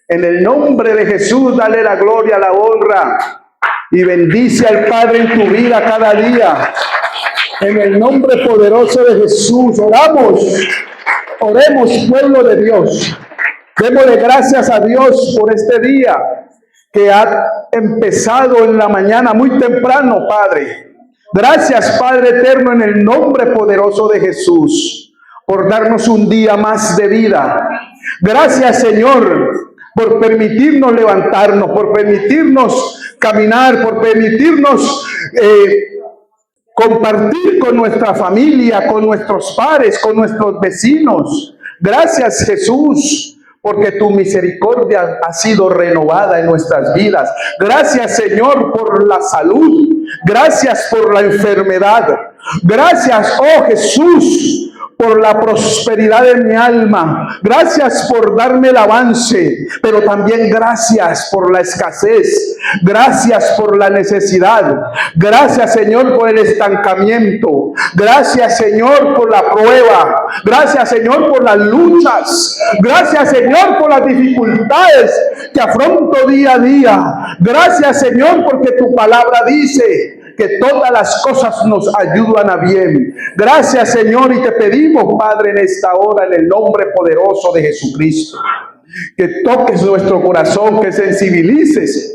En el nombre de Jesús, dale la gloria, la honra y bendice al Padre en tu vida cada día. En el nombre poderoso de Jesús, oremos, pueblo de Dios. Démosle gracias a Dios por este día que ha empezado en la mañana muy temprano, Padre. Gracias, Padre eterno, en el nombre poderoso de Jesús, por darnos un día más de vida. Gracias, Señor, por permitirnos levantarnos, por permitirnos caminar, por permitirnos compartir con nuestra familia, con nuestros pares, con nuestros vecinos. Gracias, Jesús, porque tu misericordia ha sido renovada en nuestras vidas. Gracias, Señor, por la salud. Gracias por la enfermedad. Gracias, oh Jesús, por la prosperidad de mi alma. Gracias por darme el avance, pero también gracias por la escasez. Gracias por la necesidad. Gracias, Señor, por el estancamiento. Gracias, Señor, por la prueba. Gracias, Señor, por las luchas. Gracias, Señor, por las dificultades que afronto día a día. Gracias, Señor, porque tu palabra dice que todas las cosas nos ayudan a bien. Gracias, Señor, y te pedimos, Padre, en esta hora, en el nombre poderoso de Jesucristo, que toques nuestro corazón, que sensibilices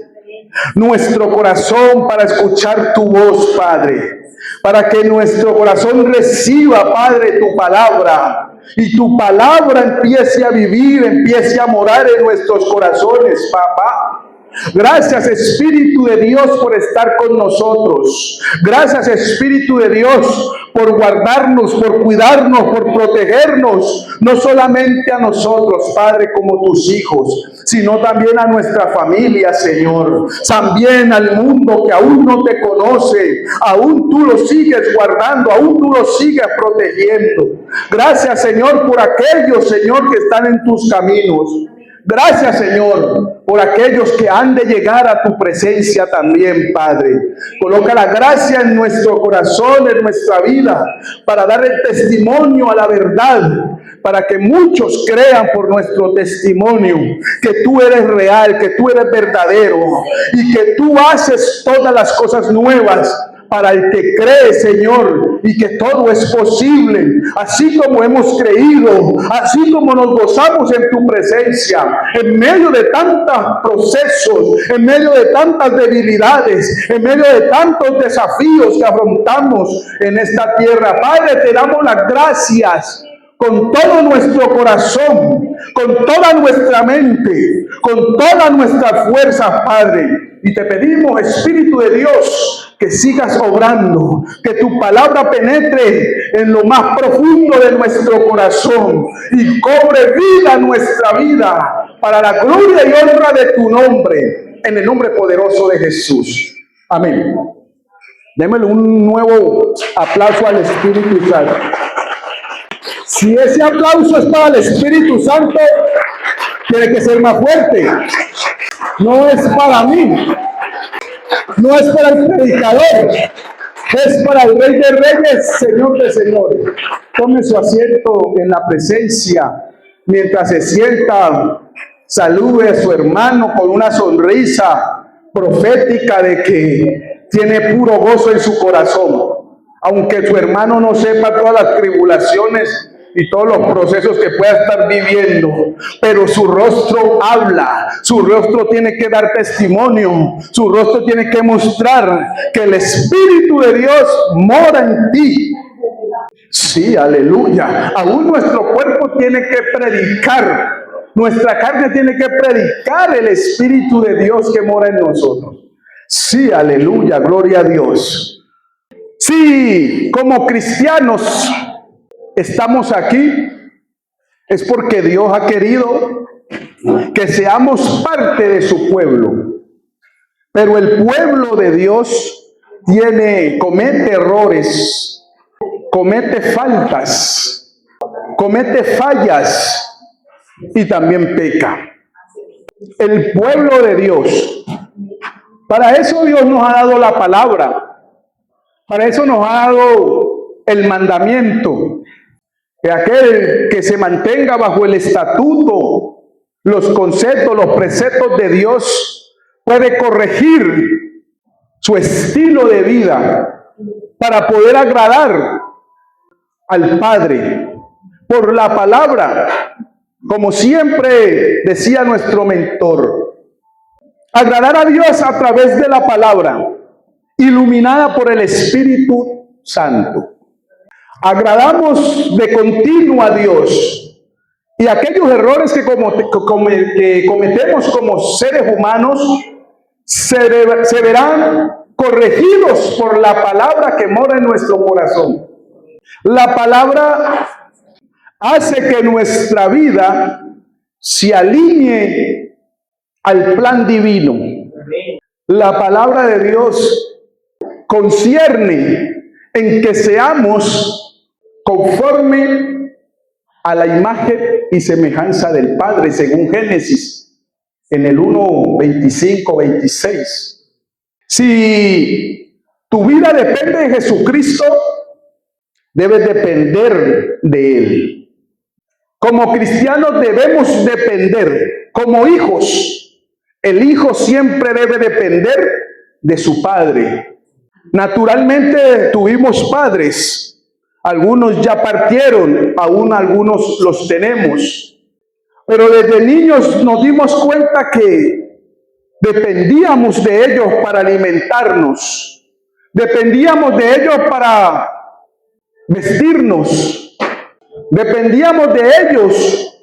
nuestro corazón para escuchar tu voz, Padre, para que nuestro corazón reciba, Padre, tu palabra, y tu palabra empiece a vivir, empiece a morar en nuestros corazones, papá. Gracias, Espíritu de Dios, por estar con nosotros. Gracias, Espíritu de Dios, por guardarnos, por cuidarnos, por protegernos, no solamente a nosotros, Padre, como tus hijos, sino también a nuestra familia, Señor. También al mundo que aún no te conoce, aún tú lo sigues guardando, aún tú lo sigues protegiendo. Gracias, Señor, por aquellos, Señor, que están en tus caminos. Gracias, Señor, por aquellos que han de llegar a tu presencia también, Padre. Coloca la gracia en nuestro corazón, en nuestra vida, para dar el testimonio a la verdad, para que muchos crean por nuestro testimonio que tú eres real, que tú eres verdadero y que tú haces todas las cosas nuevas para el que cree, Señor, y que todo es posible, así como hemos creído, así como nos gozamos en tu presencia, en medio de tantos procesos, en medio de tantas debilidades, en medio de tantos desafíos que afrontamos en esta tierra. Padre, te damos las gracias con todo nuestro corazón, con toda nuestra mente, con todas nuestras fuerzas, Padre. Y te pedimos, Espíritu de Dios, que sigas obrando, que tu palabra penetre en lo más profundo de nuestro corazón y cobre vida a nuestra vida, para la gloria y honra de tu nombre, en el nombre poderoso de Jesús. Amén. Démosle un nuevo aplauso al Espíritu Santo. Si ese aplauso es para el Espíritu Santo, tiene que ser más fuerte. No es para mí, no es para el predicador, es para el Rey de Reyes, Señor de Señores. Tome su asiento en la presencia. Mientras se sienta, salude a su hermano con una sonrisa profética de que tiene puro gozo en su corazón. Aunque su hermano no sepa todas las tribulaciones y todos los procesos que pueda estar viviendo, pero su rostro habla, su rostro tiene que dar testimonio, su rostro tiene que mostrar que el Espíritu de Dios mora en ti. Sí, aleluya. Aún nuestro cuerpo tiene que predicar, nuestra carne tiene que predicar el Espíritu de Dios que mora en nosotros. Sí, aleluya, gloria a Dios. Sí, como cristianos estamos aquí, es porque Dios ha querido que seamos parte de su pueblo. Pero el pueblo de Dios comete errores, comete faltas, comete fallas y también peca. El pueblo de Dios, para eso Dios nos ha dado la palabra, para eso nos ha dado el mandamiento, que aquel que se mantenga bajo el estatuto los conceptos, los preceptos de Dios, puede corregir su estilo de vida para poder agradar al Padre por la palabra, como siempre decía nuestro mentor. Agradar a Dios a través de la palabra, iluminada por el Espíritu Santo. Agradamos de continuo a Dios, y aquellos errores que cometemos como seres humanos se verán corregidos por la palabra que mora en nuestro corazón. La palabra hace que nuestra vida se alinee al plan divino. La palabra de Dios concierne en que seamos conforme a la imagen y semejanza del Padre, según Génesis, en el 1:25-26. Si tu vida depende de Jesucristo, debes depender de Él. Como cristianos debemos depender. Como hijos, el hijo siempre debe depender de su padre. Naturalmente tuvimos padres. Algunos ya partieron, aún algunos los tenemos. Pero desde niños nos dimos cuenta que dependíamos de ellos para alimentarnos. Dependíamos de ellos para vestirnos. Dependíamos de ellos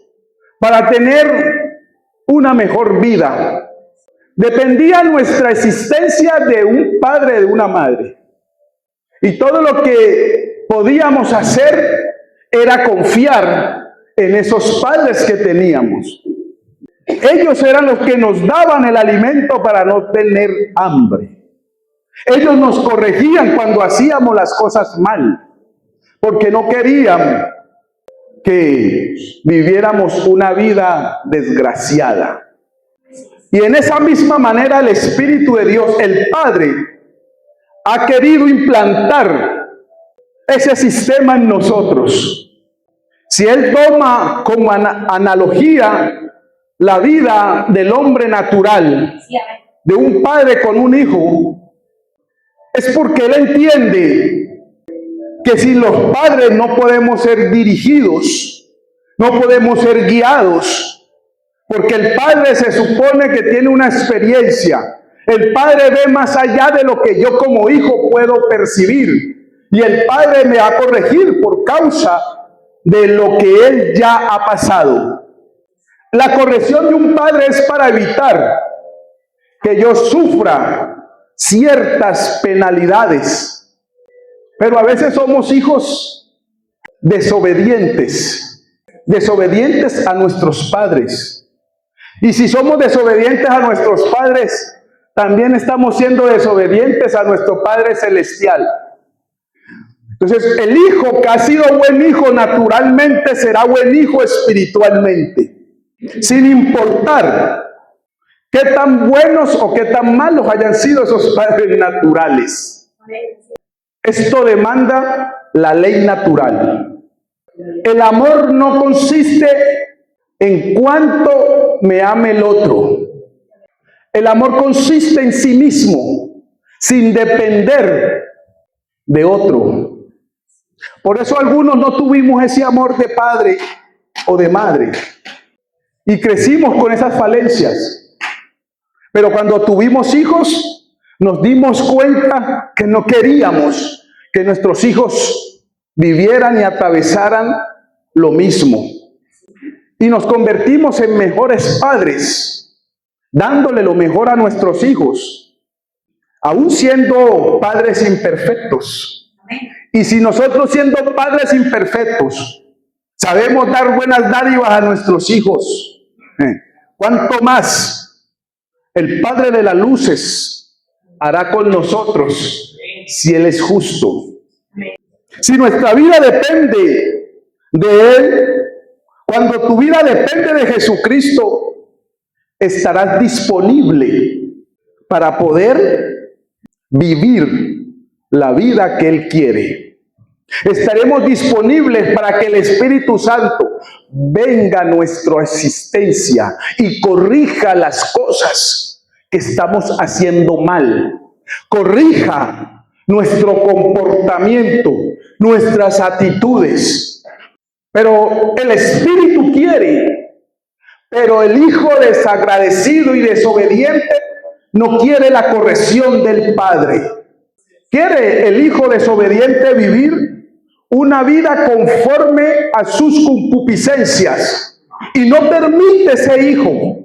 para tener una mejor vida. Dependía nuestra existencia de un padre, de una madre. Y todo lo que podíamos hacer era confiar en esos padres que teníamos. Ellos eran los que nos daban el alimento para no tener hambre. Ellos nos corregían cuando hacíamos las cosas mal, porque no querían que viviéramos una vida desgraciada. Y en esa misma manera el Espíritu de Dios, el Padre, ha querido implantar ese sistema en nosotros. Si Él toma como analogía la vida del hombre natural, de un padre con un hijo, es porque Él entiende que sin los padres no podemos ser dirigidos, no podemos ser guiados, porque el padre se supone que tiene una experiencia. El padre ve más allá de lo que yo como hijo puedo percibir, y el padre me va a corregir por causa de lo que él ya ha pasado. La corrección de un padre es para evitar que yo sufra ciertas penalidades. Pero a veces somos hijos desobedientes a nuestros padres. Y si somos desobedientes a nuestros padres, también estamos siendo desobedientes a nuestro Padre Celestial. Entonces, el hijo que ha sido buen hijo naturalmente será buen hijo espiritualmente, sin importar qué tan buenos o qué tan malos hayan sido esos padres naturales. Esto demanda la ley natural. El amor no consiste en cuánto me ame el otro. El amor consiste en sí mismo, sin depender de otro. Por eso algunos no tuvimos ese amor de padre o de madre y crecimos con esas falencias. Pero cuando tuvimos hijos, nos dimos cuenta que no queríamos que nuestros hijos vivieran y atravesaran lo mismo. Y nos convertimos en mejores padres, dándole lo mejor a nuestros hijos, aún siendo padres imperfectos. Y si nosotros, siendo padres imperfectos, sabemos dar buenas dádivas a nuestros hijos, ¿cuánto más el Padre de las luces hará con nosotros si Él es justo? Si nuestra vida depende de Él, cuando tu vida depende de Jesucristo, estarás disponible para poder vivir la vida que Él quiere. Estaremos disponibles para que el Espíritu Santo venga a nuestra existencia y corrija las cosas que estamos haciendo mal. Corrija nuestro comportamiento, nuestras actitudes. Pero el Espíritu quiere, pero el hijo desagradecido y desobediente no quiere la corrección del Padre. Quiere el hijo desobediente vivir una vida conforme a sus concupiscencias y no permite ese hijo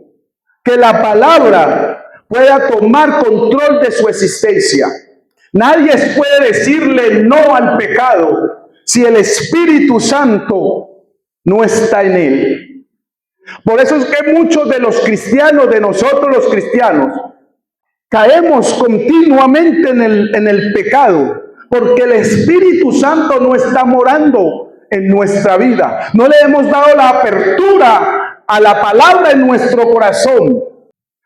que la palabra pueda tomar control de su existencia. Nadie puede decirle no al pecado si el Espíritu Santo no está en él. Por eso es que muchos de los cristianos, de nosotros los cristianos, caemos continuamente en el pecado, porque el Espíritu Santo no está morando en nuestra vida. No le hemos dado la apertura a la palabra en nuestro corazón.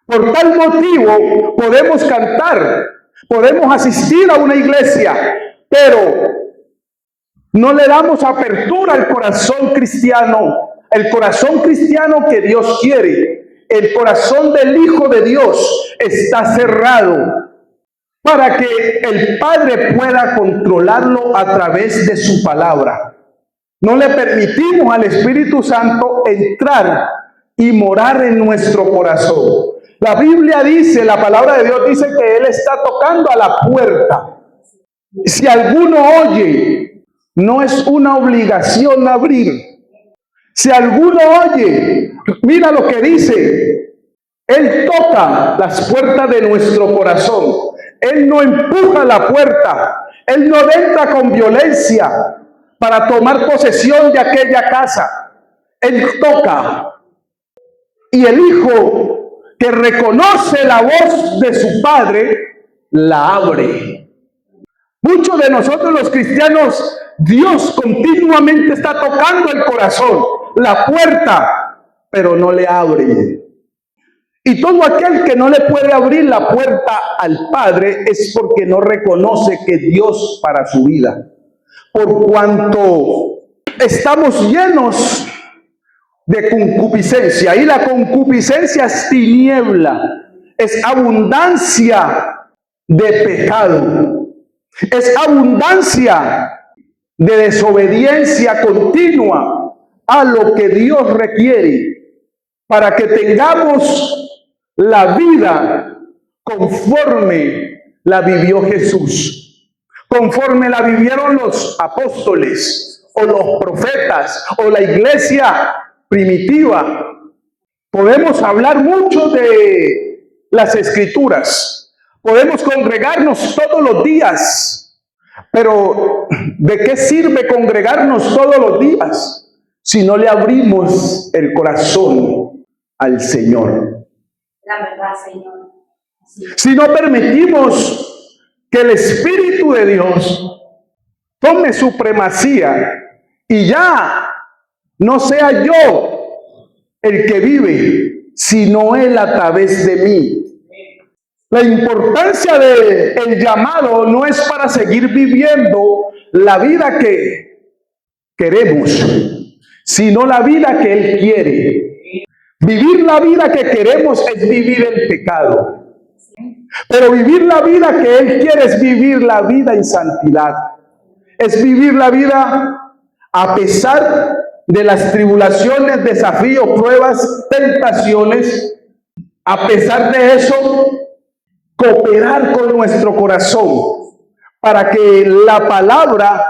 Por tal motivo podemos cantar, podemos asistir a una iglesia, pero no le damos apertura al corazón cristiano, el corazón cristiano que Dios quiere. El corazón del Hijo de Dios está cerrado para que el Padre pueda controlarlo a través de su palabra. No le permitimos al Espíritu Santo entrar y morar en nuestro corazón. La Biblia dice, la palabra de Dios dice que Él está tocando a la puerta. Si alguno oye, no es una obligación abrir. Si alguno oye, mira lo que dice. Él toca las puertas de nuestro corazón. Él no empuja la puerta. Él no entra con violencia para tomar posesión de aquella casa. Él toca. Y el hijo que reconoce la voz de su padre, la abre. Muchos de nosotros los cristianos, Dios continuamente está tocando el corazón, la puerta, pero no le abre. Y todo aquel que no le puede abrir la puerta al Padre es porque no reconoce que Dios para su vida. Por cuanto estamos llenos de concupiscencia, y la concupiscencia es tiniebla, es abundancia de pecado, es abundancia de desobediencia continua a lo que Dios requiere para que tengamos la vida conforme la vivió Jesús, conforme la vivieron los apóstoles o los profetas o la iglesia primitiva. Podemos hablar mucho de las Escrituras, podemos congregarnos todos los días, pero ¿de qué sirve congregarnos todos los días si no le abrimos el corazón al Señor? La verdad, Señor. Sí. Si no permitimos que el Espíritu de Dios tome supremacía y ya no sea yo el que vive, sino Él a través de mí. La importancia del llamado no es para seguir viviendo la vida que queremos, sino la vida que Él quiere. Vivir la vida que queremos es vivir el pecado. Pero vivir la vida que Él quiere es vivir la vida en santidad. Es vivir la vida a pesar de las tribulaciones, desafíos, pruebas, tentaciones. A pesar de eso, cooperar con nuestro corazón para que la palabra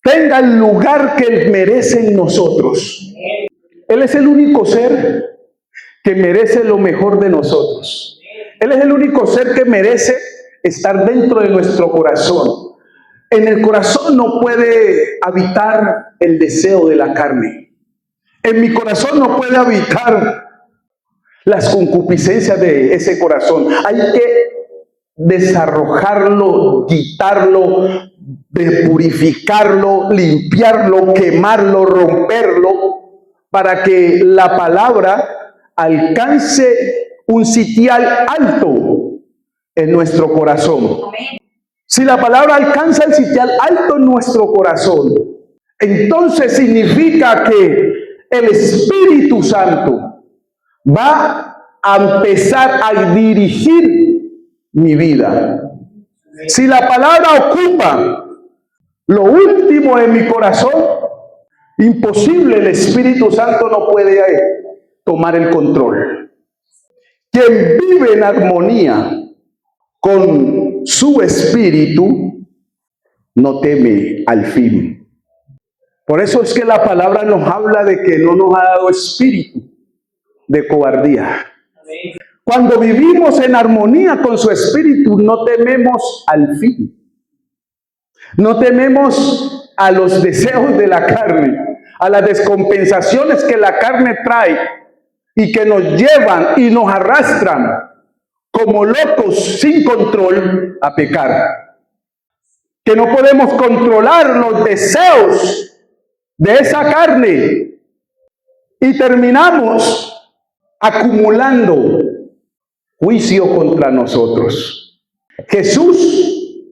tenga el lugar que merece en nosotros. Él es el único ser que merece lo mejor de nosotros. Él es el único ser que merece estar dentro de nuestro corazón. En el corazón no puede habitar el deseo de la carne. En mi corazón no puede habitar las concupiscencias de ese corazón. Hay que desarrojarlo, quitarlo, purificarlo, limpiarlo, quemarlo, romperlo, para que la palabra alcance un sitial alto en nuestro corazón. Si la palabra alcanza el sitial alto en nuestro corazón, entonces significa que el Espíritu Santo va a empezar a dirigir mi vida. Si la palabra ocupa lo último de mi corazón, imposible, el Espíritu Santo no puede tomar el control. Quien vive en armonía con su espíritu no teme al fin. Por eso es que la palabra nos habla de que no nos ha dado espíritu de cobardía. Cuando vivimos en armonía con su espíritu, no tememos al fin. No tememos a los deseos de la carne, a las descompensaciones que la carne trae y que nos llevan y nos arrastran como locos sin control a pecar. Que no podemos controlar los deseos de esa carne y terminamos acumulando juicio contra nosotros. Jesús,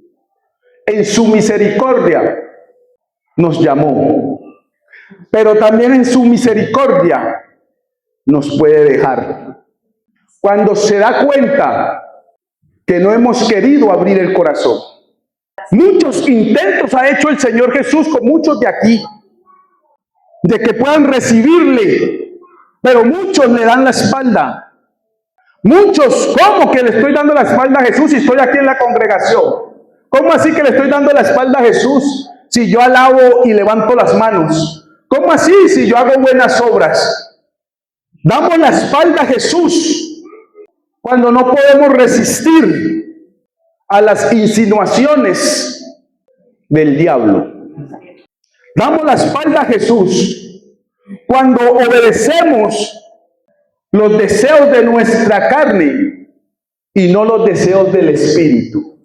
en su misericordia, nos llamó, pero también en su misericordia nos puede dejar. Cuando se da cuenta que no hemos querido abrir el corazón. Muchos intentos ha hecho el Señor Jesús con muchos de aquí, de que puedan recibirle, pero muchos le dan la espalda. Muchos, ¿cómo que le estoy dando la espalda a Jesús si estoy aquí en la congregación? ¿Cómo así que le estoy dando la espalda a Jesús si yo alabo y levanto las manos? ¿Cómo así si yo hago buenas obras? Damos la espalda a Jesús cuando no podemos resistir a las insinuaciones del diablo. Damos la espalda a Jesús cuando obedecemos los deseos de nuestra carne y no los deseos del Espíritu.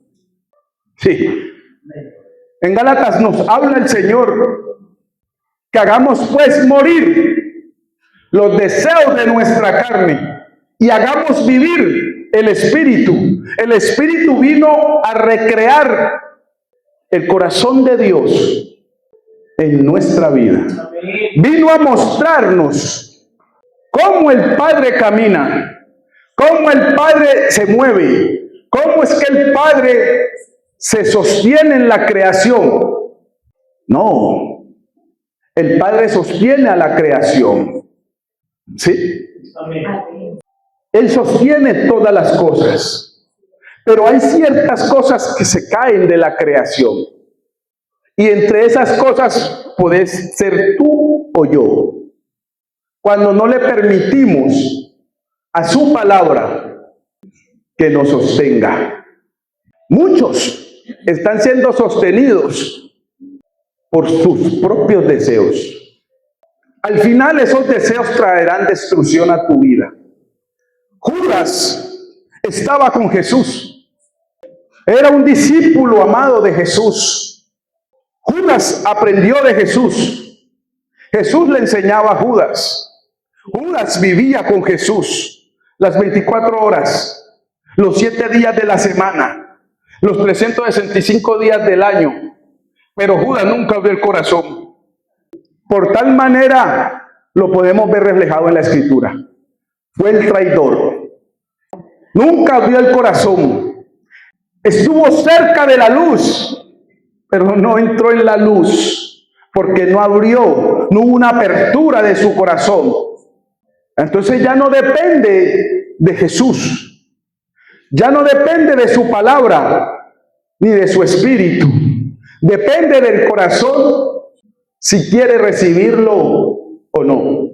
Sí. En Gálatas nos habla el Señor que hagamos pues morir los deseos de nuestra carne y hagamos vivir el Espíritu. El Espíritu vino a recrear el corazón de Dios en nuestra vida. Vino a mostrarnos cómo el Padre camina, cómo el Padre se mueve, cómo es que el Padre se sostiene en la creación. No, el Padre sostiene a la creación. ¿Sí? Él sostiene todas las cosas, pero hay ciertas cosas que se caen de la creación. Y entre esas cosas puedes ser tú o yo. Cuando no le permitimos a su palabra que nos sostenga. Muchos están siendo sostenidos por sus propios deseos. Al final esos deseos traerán destrucción a tu vida. Judas estaba con Jesús. Era un discípulo amado de Jesús. Judas aprendió de Jesús. Jesús le enseñaba a Judas. Judas vivía con Jesús las 24 horas, los 7 días de la semana, los 365 días del año. Pero Judas nunca abrió el corazón. Por tal manera lo podemos ver reflejado en la Escritura. Fue el traidor. Nunca abrió el corazón. Estuvo cerca de la luz, pero no entró en la luz, porque no abrió, no hubo una apertura de su corazón. Entonces ya no depende de Jesús, ya no depende de su palabra, ni de su espíritu. Depende del corazón si quiere recibirlo o no.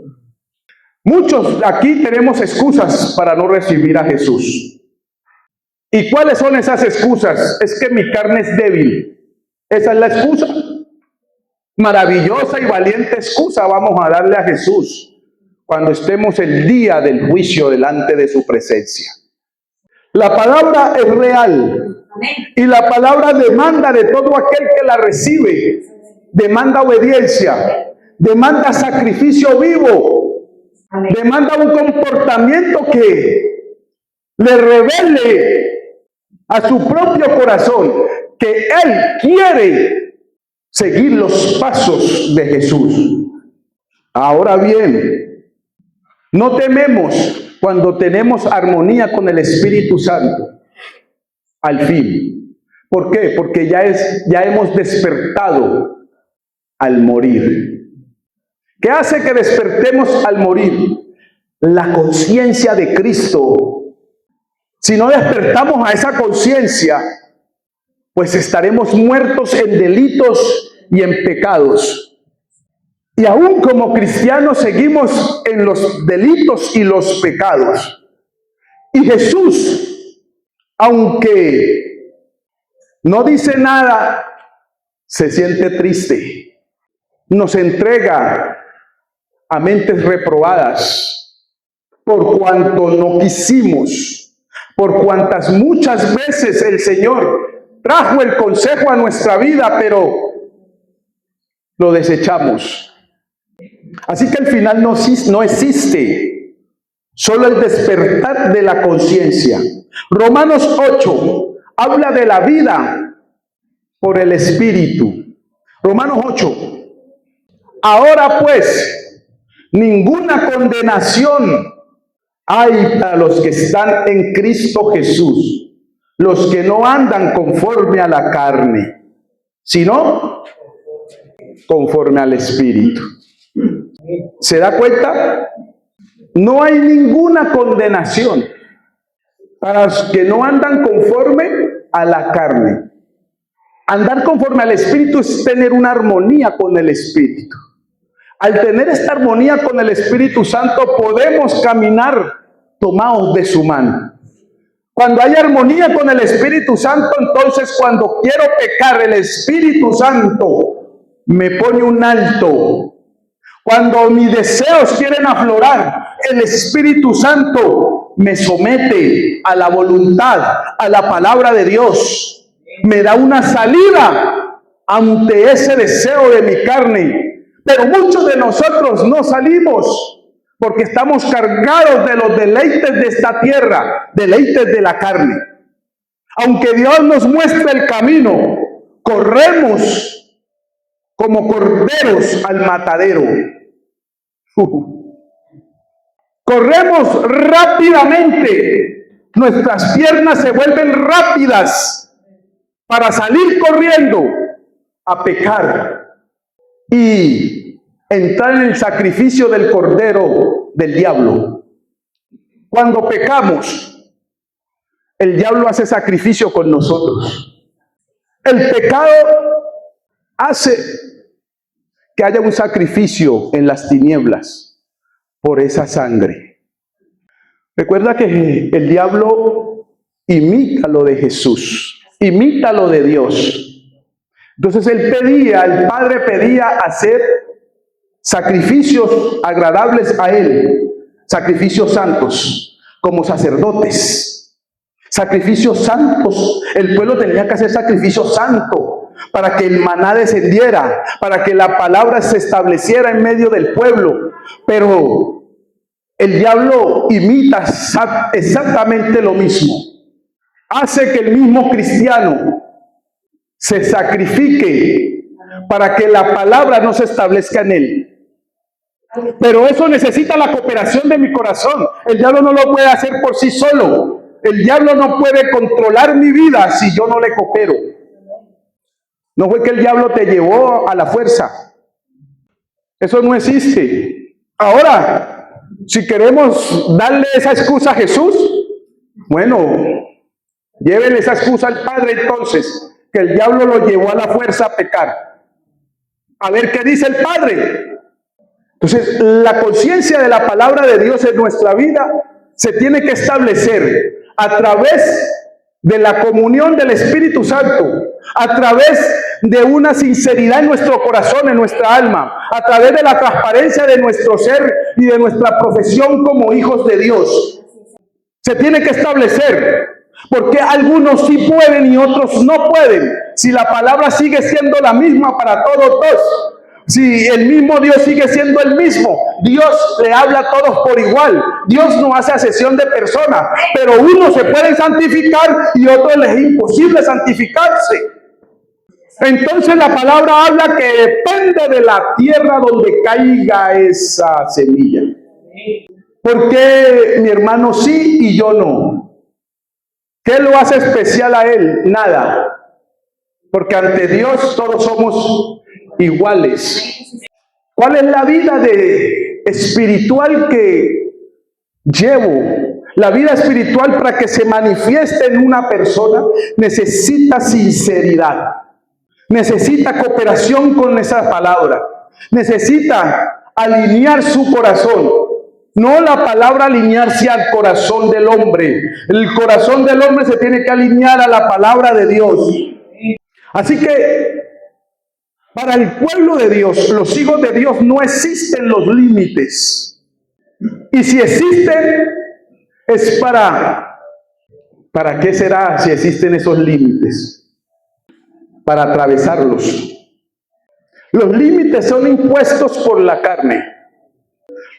Muchos aquí tenemos excusas para no recibir a Jesús. ¿Y cuáles son esas excusas? Es que mi carne es débil. Esa es la excusa. Maravillosa y valiente excusa vamos a darle a Jesús cuando estemos el día del juicio delante de su presencia. La palabra es real y la palabra demanda de todo aquel que la recibe. Demanda obediencia, demanda sacrificio vivo, demanda un comportamiento que le revele a su propio corazón que Él quiere seguir los pasos de Jesús. Ahora bien, no tememos cuando tenemos armonía con el Espíritu Santo. Al fin. ¿Por qué? Porque ya hemos despertado al morir. ¿Qué hace que despertemos al morir? La conciencia de Cristo. Si no despertamos a esa conciencia, pues estaremos muertos en delitos y en pecados. Y aún como cristianos seguimos en los delitos y los pecados. Y Jesús, aunque no dice nada, se siente triste. Nos entrega a mentes reprobadas por cuanto no quisimos, por cuantas muchas veces el Señor trajo el consejo a nuestra vida, pero lo desechamos. Así que al final no existe, solo el despertar de la conciencia. Romanos 8 habla de la vida por el Espíritu. Romanos 8. Ahora pues, ninguna condenación hay para los que están en Cristo Jesús, los que no andan conforme a la carne, sino conforme al Espíritu. ¿Se da cuenta? No hay ninguna condenación para los que no andan conforme a la carne. Andar conforme al Espíritu es tener una armonía con el Espíritu. Al tener esta armonía con el Espíritu Santo podemos caminar tomados de su mano. Cuando hay armonía con el Espíritu Santo, entonces cuando quiero pecar, el Espíritu Santo me pone un alto. Cuando mis deseos quieren aflorar, el Espíritu Santo me somete a la voluntad, a la palabra de Dios. Me da una salida ante ese deseo de mi carne. Pero muchos de nosotros no salimos porque estamos cargados de los deleites de esta tierra, deleites de la carne. Aunque Dios nos muestre el camino, corremos como corderos al matadero. Corremos rápidamente, nuestras piernas se vuelven rápidas para salir corriendo a pecar y entrar en el sacrificio del cordero del diablo. Cuando pecamos, el diablo hace sacrificio con nosotros. El pecado hace que haya un sacrificio en las tinieblas por esa sangre. Recuerda que el diablo imita lo de Jesús, imita lo de Dios. Entonces el Padre pedía hacer sacrificios agradables a Él, sacrificios santos, como sacerdotes, sacrificios santos. El pueblo tenía que hacer sacrificios santos para que el maná descendiera, para que la palabra se estableciera en medio del pueblo. Pero el diablo imita exactamente lo mismo. Hace que el mismo cristiano se sacrifique para que la palabra no se establezca en él. Pero eso necesita la cooperación de mi corazón. El diablo no lo puede hacer por sí solo. El diablo no puede controlar mi vida si yo no le coopero. No fue que el diablo te llevó a la fuerza. Eso no existe. Ahora, si queremos darle esa excusa a Jesús, bueno, llévenle esa excusa al Padre entonces, que el diablo lo llevó a la fuerza a pecar. A ver qué dice el Padre. Entonces, la conciencia de la palabra de Dios en nuestra vida se tiene que establecer a través de la comunión del Espíritu Santo, a través de una sinceridad en nuestro corazón, en nuestra alma, a través de la transparencia de nuestro ser y de nuestra profesión como hijos de Dios. Se tiene que establecer. Porque algunos sí pueden y otros no pueden. Si la palabra sigue siendo la misma para todos dos, si el mismo Dios sigue siendo el mismo, Dios le habla a todos por igual. Dios no hace acepción de personas, pero unos se pueden santificar y otros les es imposible santificarse. Entonces la palabra habla que depende de la tierra donde caiga esa semilla. ¿Por qué mi hermano sí y yo no? ¿Qué lo hace especial a él? Nada. Porque ante Dios todos somos iguales. ¿Cuál es la vida espiritual que llevo? La vida espiritual, para que se manifieste en una persona, necesita sinceridad. Necesita cooperación con esa palabra. Necesita alinear su corazón. No la palabra alinearse al corazón del hombre. El corazón del hombre se tiene que alinear a la palabra de Dios. Así que para el pueblo de Dios, los hijos de Dios, no existen los límites. Y si existen, es ¿para qué será si existen esos límites? Para atravesarlos. Los límites son impuestos por la carne.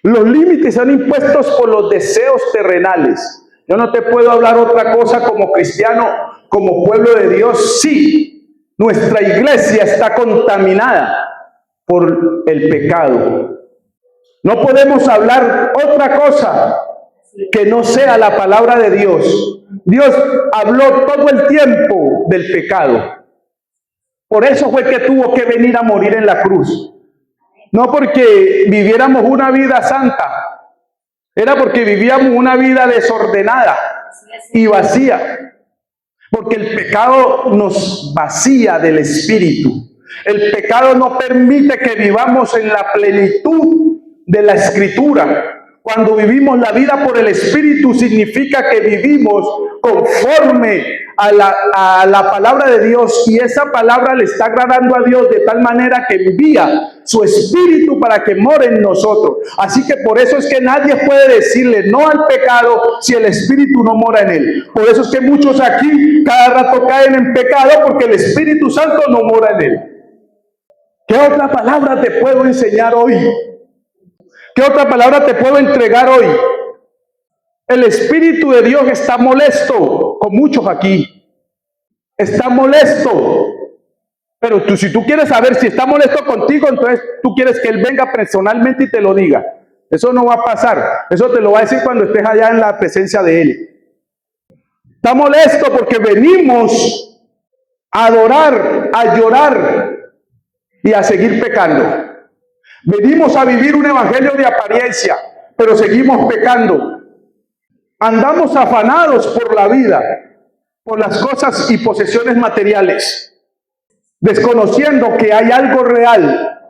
Los límites son impuestos por los deseos terrenales. Yo no te puedo hablar otra cosa como cristiano, como pueblo de Dios. Sí, nuestra iglesia está contaminada por el pecado. No podemos hablar otra cosa que no sea la palabra de Dios. Dios habló todo el tiempo del pecado. Por eso fue que tuvo que venir a morir en la cruz. No porque viviéramos una vida santa, era porque vivíamos una vida desordenada y vacía. Porque el pecado nos vacía del espíritu. El pecado no permite que vivamos en la plenitud de la escritura. Cuando vivimos la vida por el espíritu, significa que vivimos conforme a la palabra de Dios, y esa palabra le está agradando a Dios de tal manera que envía su espíritu para que more en nosotros. Así que por eso es que nadie puede decirle no al pecado si el espíritu no mora en él. Por eso es que muchos aquí cada rato caen en pecado, porque el Espíritu Santo no mora en él. ¿Qué otra palabra te puedo enseñar hoy? ¿Qué otra palabra te puedo entregar hoy? El Espíritu de Dios está molesto con muchos aquí. Está molesto. Pero si tú quieres saber si está molesto contigo, entonces tú quieres que Él venga personalmente y te lo diga. Eso no va a pasar. Eso te lo va a decir cuando estés allá en la presencia de Él. Está molesto porque venimos a adorar, a llorar y a seguir pecando. Venimos a vivir un evangelio de apariencia, pero seguimos pecando. Andamos afanados por la vida, por las cosas y posesiones materiales, desconociendo que hay algo real,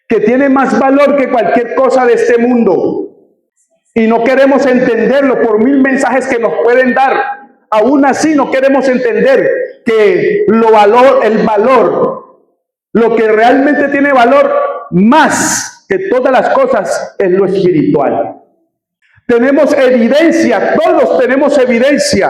que tiene más valor que cualquier cosa de este mundo. Y no queremos entenderlo por mil mensajes que nos pueden dar. Aún así no queremos entender que el valor, lo que realmente tiene valor más que todas las cosas, es lo espiritual. Tenemos evidencia, todos tenemos evidencia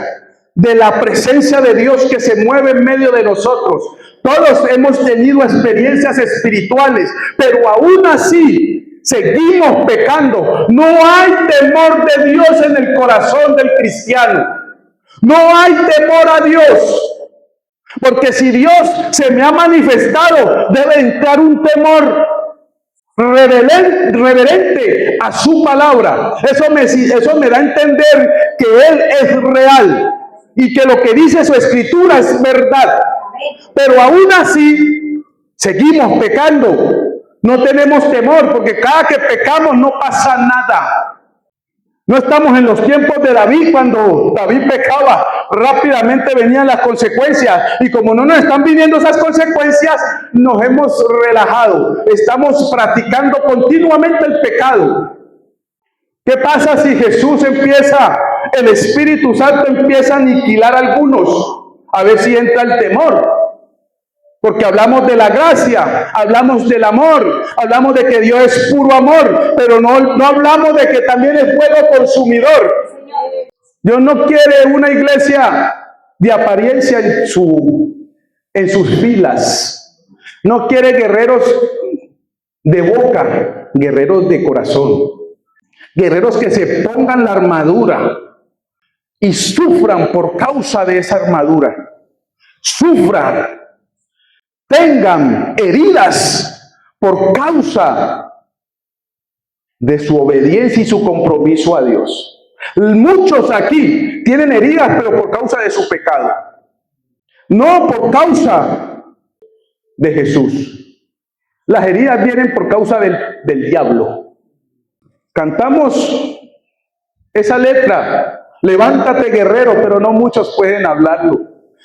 de la presencia de Dios que se mueve en medio de nosotros. Todos hemos tenido experiencias espirituales, pero aún así seguimos pecando. No hay temor de Dios en el corazón del cristiano. No hay temor a Dios. Porque si Dios se me ha manifestado, debe entrar un temor reverente a su palabra. Eso me da a entender que Él es real y que lo que dice su escritura es verdad. Pero aún así seguimos pecando. No tenemos temor, porque cada que pecamos no pasa nada. No estamos en los tiempos de David. Cuando David pecaba, rápidamente venían las consecuencias. Y como no nos están viniendo esas consecuencias, nos hemos relajado. Estamos practicando continuamente el pecado. ¿Qué pasa si Jesús el Espíritu Santo empieza a aniquilar a algunos? A ver si entra el temor. Porque hablamos de la gracia, hablamos del amor, hablamos de que Dios es puro amor, pero no hablamos de que también es fuego consumidor. Dios no quiere una iglesia de apariencia en sus filas. No quiere guerreros de boca, guerreros de corazón. Guerreros que se pongan la armadura y sufran por causa de esa armadura. Sufran. tengan heridas por causa de su obediencia y su compromiso a Dios. Muchos aquí tienen heridas, pero por causa de su pecado, no por causa de Jesús. Las heridas vienen por causa del diablo. Cantamos esa letra, levántate guerrero, pero no muchos pueden hablarlo.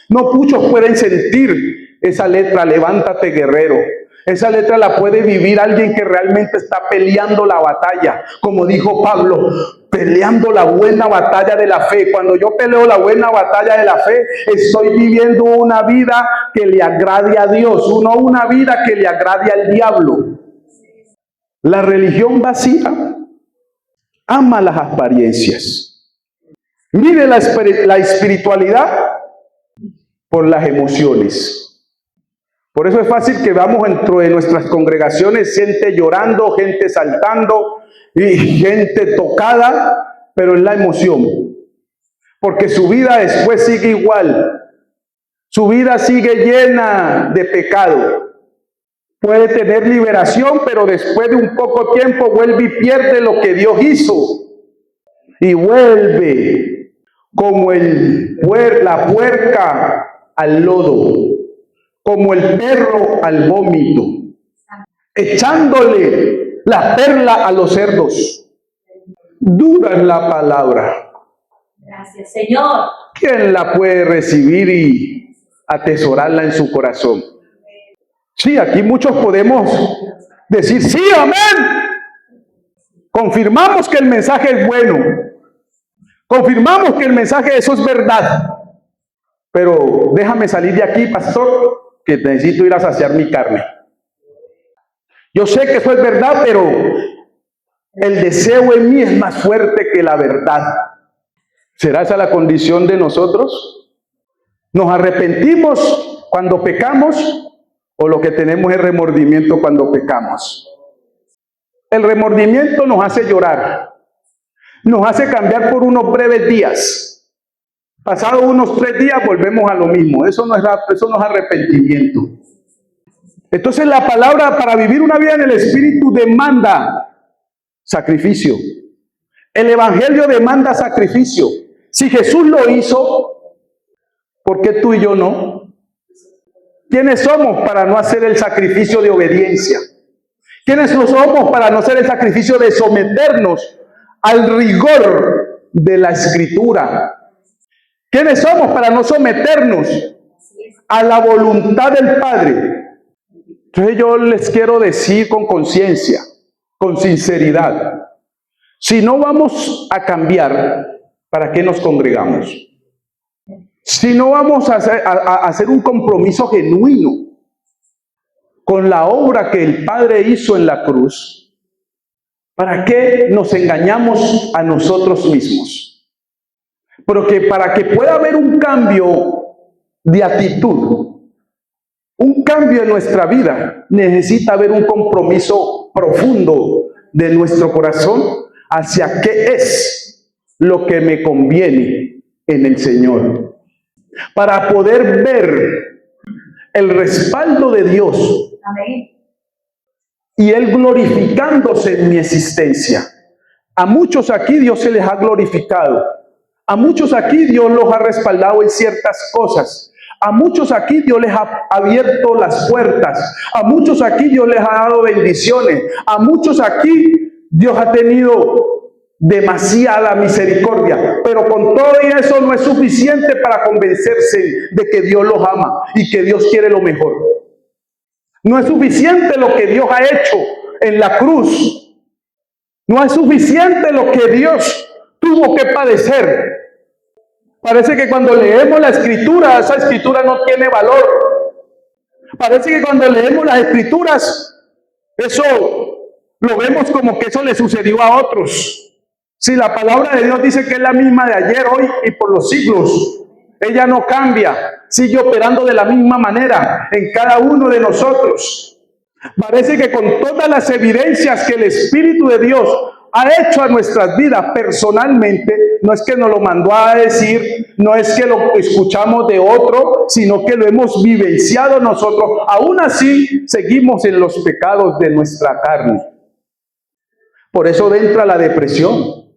No muchos pueden sentir esa letra, levántate guerrero. Esa letra la puede vivir alguien que realmente está peleando la batalla. Como dijo Pablo, peleando la buena batalla de la fe. Cuando yo peleo la buena batalla de la fe, estoy viviendo una vida que le agrade a Dios, no una vida que le agrade al diablo. La religión vacía ama las apariencias. Mire la espiritualidad por las emociones. Por eso es fácil que vamos dentro de nuestras congregaciones, gente llorando, gente saltando y gente tocada, pero es la emoción. Porque su vida después sigue igual. Su vida sigue llena de pecado. Puede tener liberación, pero después de un poco tiempo vuelve y pierde lo que Dios hizo. Y vuelve como la puerca al lodo, como el perro al vómito, echándole la perla a los cerdos. Dura es la palabra. Gracias, Señor. ¿Quién la puede recibir y atesorarla en su corazón? Sí, aquí muchos podemos decir, sí, amén. Confirmamos que el mensaje es bueno. Confirmamos que el mensaje de eso es verdad. Pero déjame salir de aquí, pastor, que necesito ir a saciar mi carne. Yo sé que eso es verdad, pero el deseo en mí es más fuerte que la verdad. ¿Será esa la condición de nosotros? ¿Nos arrepentimos cuando pecamos o lo que tenemos es remordimiento cuando pecamos? El remordimiento nos hace llorar, nos hace cambiar por unos breves días. Pasados unos 3 días volvemos a lo mismo. Eso no es arrepentimiento. Entonces la palabra para vivir una vida en el Espíritu demanda sacrificio. El Evangelio demanda sacrificio. Si Jesús lo hizo, ¿por qué tú y yo no? ¿Quiénes somos para no hacer el sacrificio de obediencia? ¿Quiénes no somos para no hacer el sacrificio de someternos al rigor de la Escritura? ¿Quiénes somos para no someternos a la voluntad del Padre? Entonces yo les quiero decir con conciencia, con sinceridad, si no vamos a cambiar, ¿para qué nos congregamos? Si no vamos a hacer un compromiso genuino con la obra que el Padre hizo en la cruz, ¿para qué nos engañamos a nosotros mismos? Porque para que pueda haber un cambio de actitud, un cambio en nuestra vida, necesita haber un compromiso profundo de nuestro corazón hacia qué es lo que me conviene en el Señor. Para poder ver el respaldo de Dios. Amén. Y Él glorificándose en mi existencia. A muchos aquí Dios se les ha glorificado. A muchos aquí Dios los ha respaldado en ciertas cosas. A muchos aquí Dios les ha abierto las puertas. A muchos aquí Dios les ha dado bendiciones. A muchos aquí Dios ha tenido demasiada misericordia. Pero con todo eso no es suficiente para convencerse de que Dios los ama y que Dios quiere lo mejor. No es suficiente lo que Dios ha hecho en la cruz. No es suficiente lo que Dios tuvo que padecer. Parece que cuando leemos la Escritura, esa Escritura no tiene valor. Parece que cuando leemos las Escrituras, eso lo vemos como que eso le sucedió a otros. Si la palabra de Dios dice que es la misma de ayer, hoy y por los siglos, ella no cambia, sigue operando de la misma manera en cada uno de nosotros. Parece que con todas las evidencias que el Espíritu de Dios ha hecho a nuestras vidas personalmente, no es que nos lo mandó a decir, no es que lo escuchamos de otro, sino que lo hemos vivenciado nosotros. Aún así, seguimos en los pecados de nuestra carne. Por eso entra la depresión,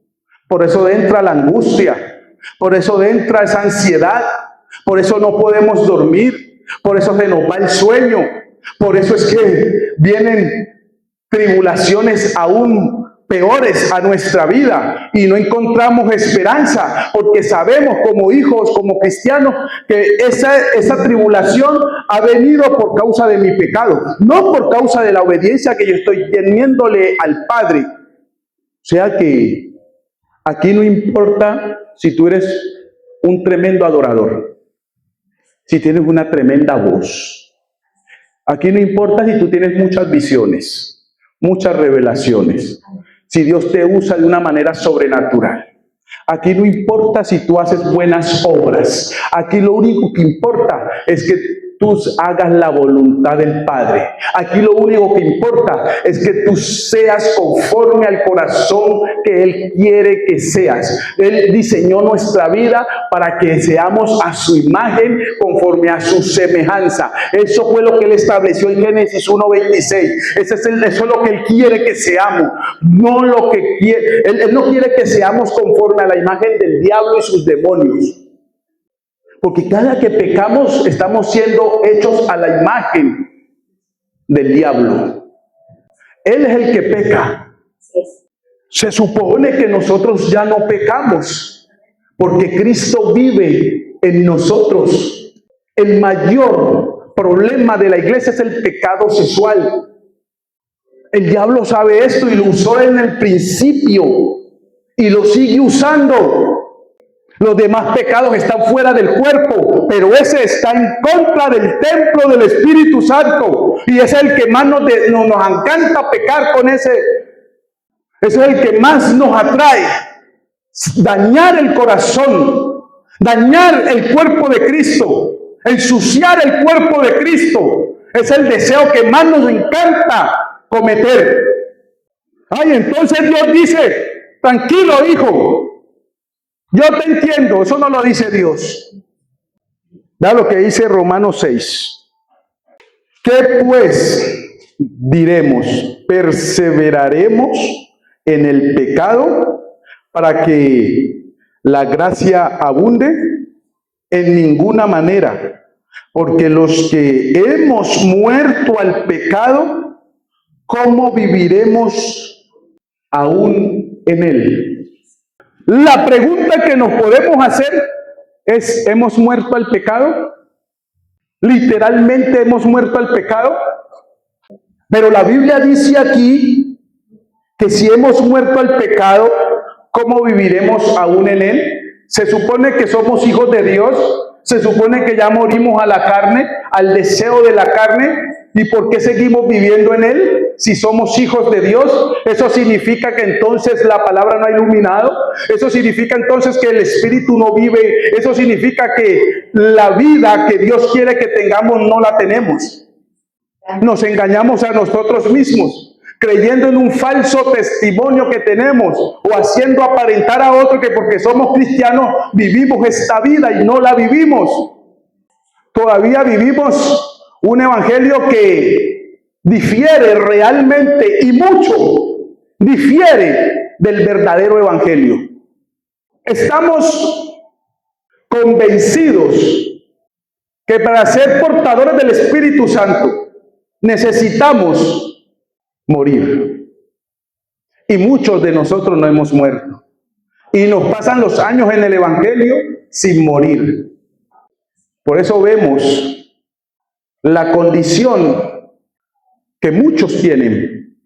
por eso entra la angustia, por eso entra esa ansiedad, por eso no podemos dormir, por eso se nos va el sueño, por eso es que vienen tribulaciones aún peores a nuestra vida y no encontramos esperanza, porque sabemos como hijos, como cristianos, que esa tribulación ha venido por causa de mi pecado, no por causa de la obediencia que yo estoy teniéndole al Padre. O sea que aquí no importa si tú eres un tremendo adorador, si tienes una tremenda voz. Aquí no importa si tú tienes muchas visiones, muchas revelaciones, si Dios te usa de una manera sobrenatural. Aquí no importa si tú haces buenas obras. Aquí lo único que importa es que tú hagas la voluntad del Padre. Aquí lo único que importa es que tú seas conforme al corazón que Él quiere que seas. Él diseñó nuestra vida para que seamos a su imagen, conforme a su semejanza. Eso fue lo que Él estableció en Génesis 1:26. Eso es lo que Él quiere que seamos. No lo que quiere. Él no quiere que seamos conforme a la imagen del diablo y sus demonios. Porque cada que pecamos estamos siendo hechos a la imagen del diablo. Él es el que peca. Se supone que nosotros ya no pecamos, porque Cristo vive en nosotros. El mayor problema de la iglesia es el pecado sexual. El diablo sabe esto y lo usó en el principio y lo sigue usando. Los demás pecados están fuera del cuerpo, pero ese está en contra del templo del Espíritu Santo. Y ese es el que más nos encanta pecar con ese. Ese es el que más nos atrae. Dañar el corazón, dañar el cuerpo de Cristo, ensuciar el cuerpo de Cristo. Es el deseo que más nos encanta cometer. Ay, entonces Dios dice, tranquilo, hijo. Yo te entiendo, eso no lo dice Dios. Da lo que dice Romanos 6. ¿Qué pues diremos? ¿Perseveraremos en el pecado para que la gracia abunde? En ninguna manera. Porque los que hemos muerto al pecado, ¿cómo viviremos aún en él? La pregunta que nos podemos hacer es, ¿hemos muerto al pecado? ¿Literalmente hemos muerto al pecado? Pero la Biblia dice aquí que si hemos muerto al pecado, ¿cómo viviremos aún en él? Se supone que somos hijos de Dios, se supone que ya morimos a la carne, al deseo de la carne. ¿Y por qué seguimos viviendo en él? Si somos hijos de Dios, eso significa que entonces la palabra no ha iluminado, eso significa entonces que el Espíritu no vive, eso significa que la vida que Dios quiere que tengamos no la tenemos. Nos engañamos a nosotros mismos, creyendo en un falso testimonio que tenemos, o haciendo aparentar a otro que porque somos cristianos vivimos esta vida y no la vivimos. Todavía vivimos un evangelio que difiere realmente y mucho, difiere del verdadero evangelio. Estamos convencidos que para ser portadores del Espíritu Santo necesitamos morir. Y muchos de nosotros no hemos muerto. Y nos pasan los años en el evangelio sin morir. Por eso vemos la condición que muchos tienen.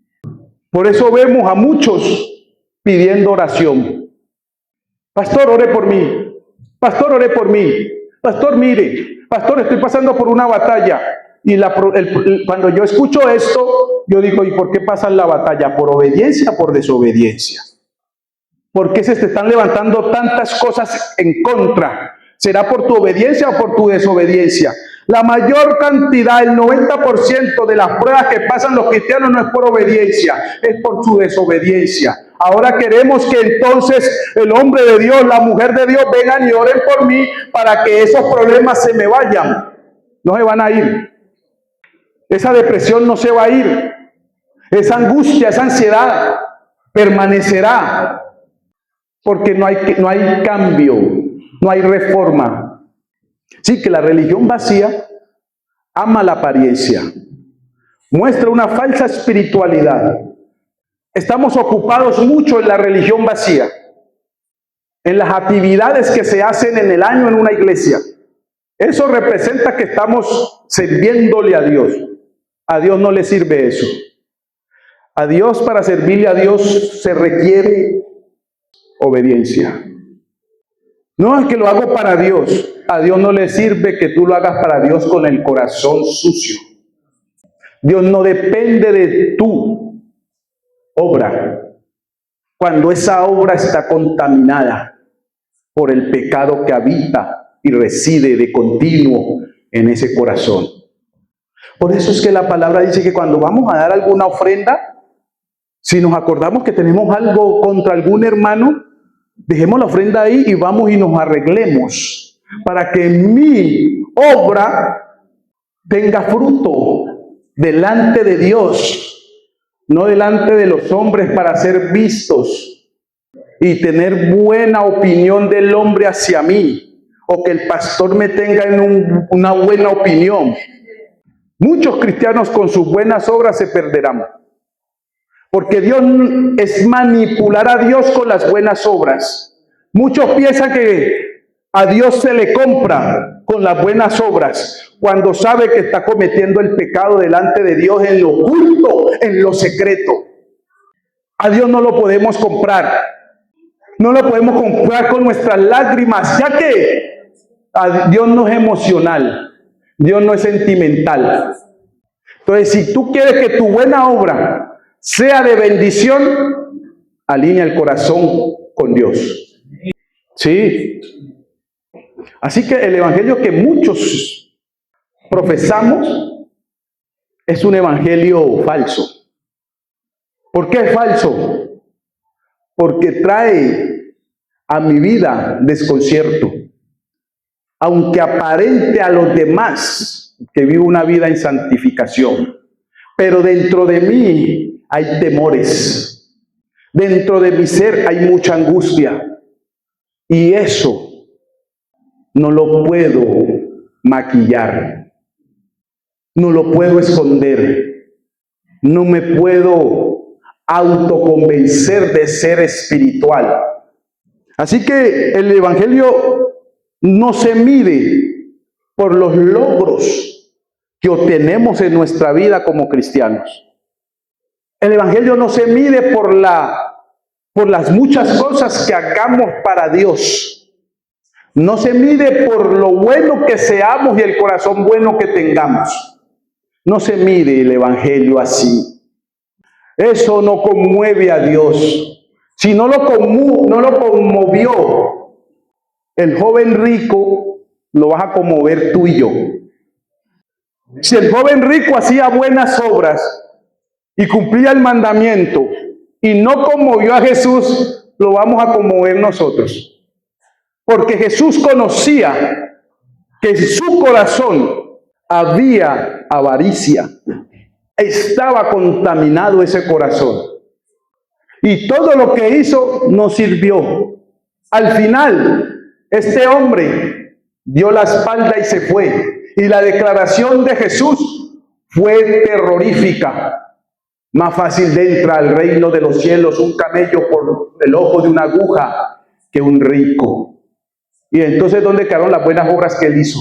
Por eso vemos a muchos pidiendo oración. Pastor, ore por mí. Pastor, ore por mí. Pastor, mire. Pastor, estoy pasando por una batalla. Y cuando yo escucho esto, yo digo, ¿y por qué pasan la batalla? ¿Por obediencia o por desobediencia? ¿Por qué se te están levantando tantas cosas en contra? ¿Será por tu obediencia o por tu desobediencia? La mayor cantidad, el 90% de las pruebas que pasan los cristianos no es por obediencia, es por su desobediencia. Ahora queremos que entonces el hombre de Dios, la mujer de Dios vengan y oren por mí para que esos problemas se me vayan. No se van a ir. Esa depresión no se va a ir. Esa angustia, esa ansiedad permanecerá. Porque no hay cambio, no hay reforma. Sí, que la religión vacía ama la apariencia, muestra una falsa espiritualidad. Estamos ocupados mucho en la religión vacía, en las actividades que se hacen en el año en una iglesia. Eso representa que estamos sirviéndole a Dios. A Dios no le sirve eso. A Dios, para servirle a Dios se requiere obediencia. No es que lo hago para Dios. A Dios no le sirve que tú lo hagas para Dios con el corazón sucio. Dios no depende de tu obra cuando esa obra está contaminada por el pecado que habita y reside de continuo en ese corazón. Por eso es que la palabra dice que cuando vamos a dar alguna ofrenda, si nos acordamos que tenemos algo contra algún hermano, dejemos la ofrenda ahí y vamos y nos arreglemos para que mi obra tenga fruto delante de Dios, no delante de los hombres, para ser vistos y tener buena opinión del hombre hacia mí, o que el pastor me tenga en una buena opinión. Muchos cristianos con sus buenas obras se perderán. Porque Dios es manipular a Dios con las buenas obras. Muchos piensan que a Dios se le compra con las buenas obras, cuando sabe que está cometiendo el pecado delante de Dios en lo oculto, en lo secreto. A Dios no lo podemos comprar. No lo podemos comprar con nuestras lágrimas, ya que a Dios no es emocional. Dios no es sentimental. Entonces, si tú quieres que tu buena obra sea de bendición, alinea el corazón con Dios. Sí. Así que el evangelio que muchos profesamos es un evangelio falso. ¿Por qué es falso? Porque trae a mi vida desconcierto. Aunque aparente a los demás que vivo una vida en santificación, pero dentro de mí hay temores. Dentro de mi ser hay mucha angustia. Y eso no lo puedo maquillar. No lo puedo esconder. No me puedo autoconvencer de ser espiritual. Así que el evangelio no se mide por los logros que obtenemos en nuestra vida como cristianos. El evangelio no se mide por las muchas cosas que hagamos para Dios. No se mide por lo bueno que seamos y el corazón bueno que tengamos. No se mide el evangelio así. Eso no conmueve a Dios. Si no lo conmovió el joven rico, lo vas a conmover tú y yo. Si el joven rico hacía buenas obras y cumplía el mandamiento y no conmovió a Jesús, lo vamos a conmover nosotros. Porque Jesús conocía que en su corazón había avaricia. Estaba contaminado ese corazón. Y todo lo que hizo no sirvió. Al final, este hombre dio la espalda y se fue. Y la declaración de Jesús fue terrorífica. Más fácil de entrar al reino de los cielos un camello por el ojo de una aguja que un rico. Y entonces, ¿dónde quedaron las buenas obras que él hizo?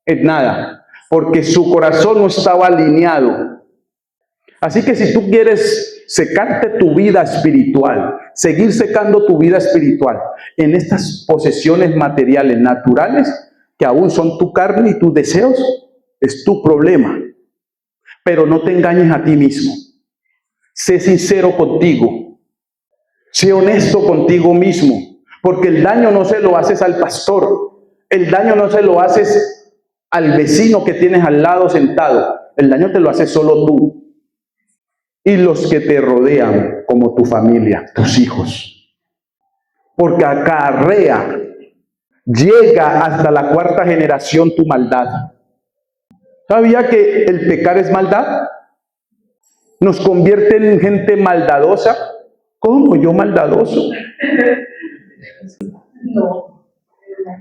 En nada, porque su corazón no estaba alineado. Así que si tú quieres secarte tu vida espiritual, seguir secando tu vida espiritual en estas posesiones materiales, naturales, que aún son tu carne y tus deseos, es tu problema. Pero no te engañes a ti mismo. Sé sincero contigo. Sé honesto contigo mismo. Porque el daño no se lo haces al pastor. El daño no se lo haces al vecino que tienes al lado sentado. El daño te lo haces solo tú y los que te rodean, como tu familia, tus hijos. Porque acarrea, llega hasta la cuarta generación tu maldad. ¿Sabía que el pecar es maldad? Nos convierte en gente maldadosa. ¿Cómo yo maldadoso? No.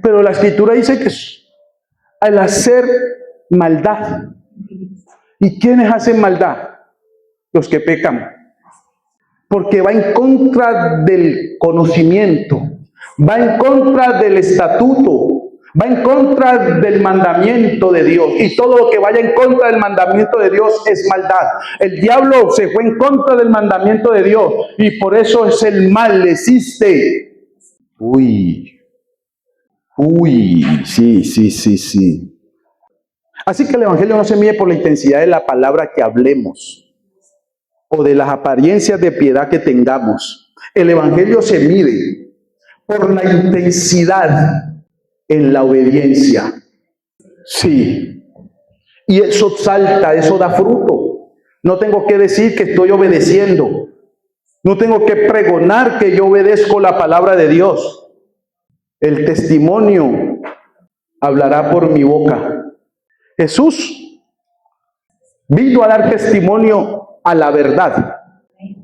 Pero la escritura dice que al hacer maldad. ¿Y quiénes hacen maldad? Los que pecan. Porque va en contra del conocimiento, va en contra del estatuto, va en contra del mandamiento de Dios. Y todo lo que vaya en contra del mandamiento de Dios es maldad. El diablo se fue en contra del mandamiento de Dios y por eso es el mal, existe. Uy, sí. Así que el evangelio no se mide por la intensidad de la palabra que hablemos o de las apariencias de piedad que tengamos. El evangelio se mide por la intensidad en la obediencia. Sí. Y eso salta, eso da fruto. No tengo que decir que estoy obedeciendo. No tengo que pregonar que yo obedezco la palabra de Dios. El testimonio hablará por mi boca. Jesús vino a dar testimonio a la verdad,